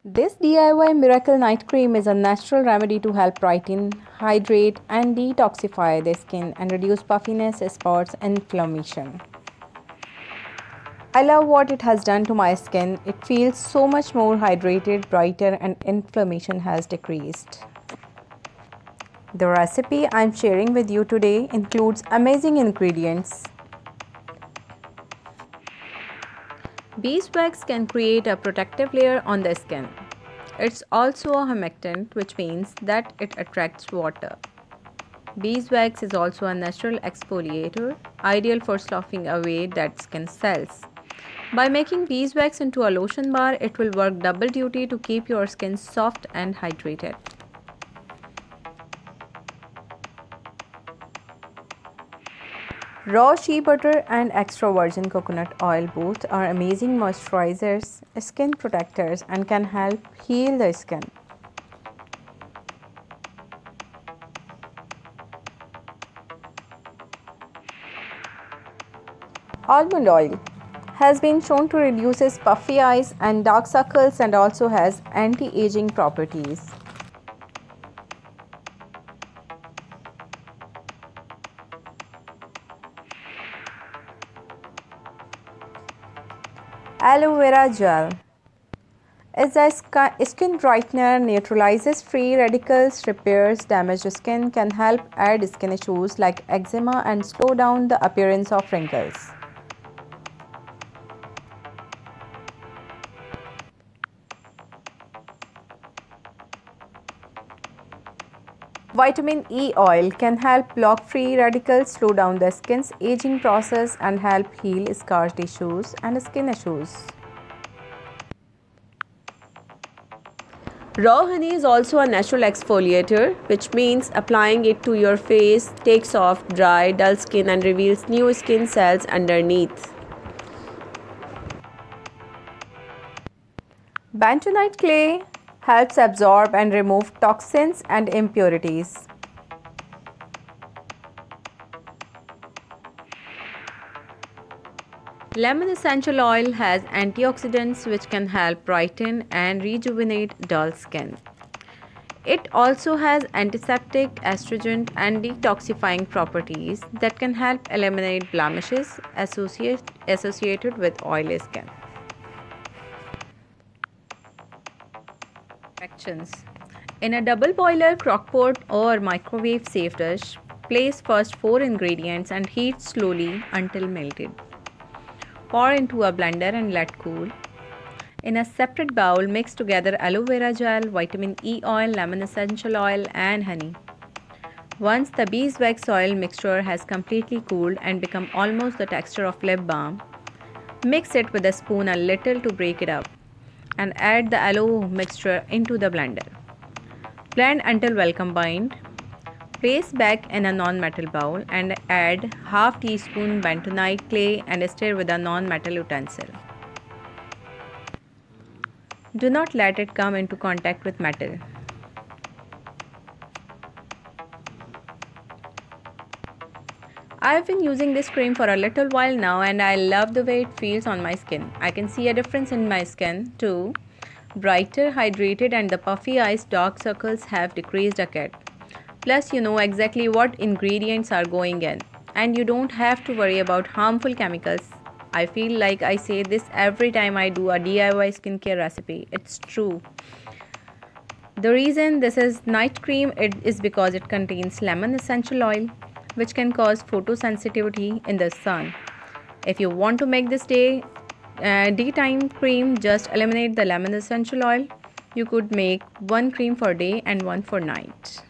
This DIY Miracle Night Cream is a natural remedy to help brighten, hydrate, and detoxify the skin and reduce puffiness, spots, and inflammation. I love what it has done to my skin. It feels so much more hydrated, brighter, and inflammation has decreased. The recipe I'm sharing with you today includes amazing ingredients. Beeswax can create a protective layer on the skin. It's also a humectant, which means that it attracts water. Beeswax is also a natural exfoliator, ideal for sloughing away dead skin cells. By making beeswax into a lotion bar, it will work double duty to keep your skin soft and hydrated. Raw shea butter and extra virgin coconut oil both are amazing moisturizers, skin protectors, and can help heal the skin. Almond oil has been shown to reduce puffy eyes and dark circles and also has anti-aging properties. Aloe vera gel is a skin brightener, neutralizes free radicals, repairs damaged skin, can help add skin issues like eczema and slow down the appearance of wrinkles. Vitamin E oil can help block free radicals, slow down the skin's aging process, and help heal scar tissues and skin issues. Raw honey is also a natural exfoliator, which means applying it to your face takes off dry, dull skin and reveals new skin cells underneath. Bentonite clay helps absorb and remove toxins and impurities. Lemon essential oil has antioxidants which can help brighten and rejuvenate dull skin. It also has antiseptic, astringent, and detoxifying properties that can help eliminate blemishes associated with oily skin. Directions. In a double boiler, crockpot, or microwave safe dish, place first 4 ingredients and heat slowly until melted. Pour into a blender and let cool. In a separate bowl, mix together aloe vera gel, vitamin E oil, lemon essential oil, and honey. Once the beeswax oil mixture has completely cooled and become almost the texture of lip balm, mix it with a spoon a little to break it up and add the aloe mixture into the blender. Blend until well combined. Place back in a non-metal bowl and add half teaspoon bentonite clay and stir with a non-metal utensil. Do not let it come into contact with metal. I have been using this cream for a little while now and I love the way it feels on my skin. I can see a difference in my skin too. Brighter, hydrated, and the puffy eyes, dark circles have decreased a bit. Plus, you know exactly what ingredients are going in and you don't have to worry about harmful chemicals. I feel like I say this every time I do a DIY skincare recipe. It's true. The reason this is night cream is because it contains lemon essential oil, which can cause photosensitivity in the sun. If you want to make this daytime cream, just eliminate the lemon essential oil. You could make one cream for day and one for night.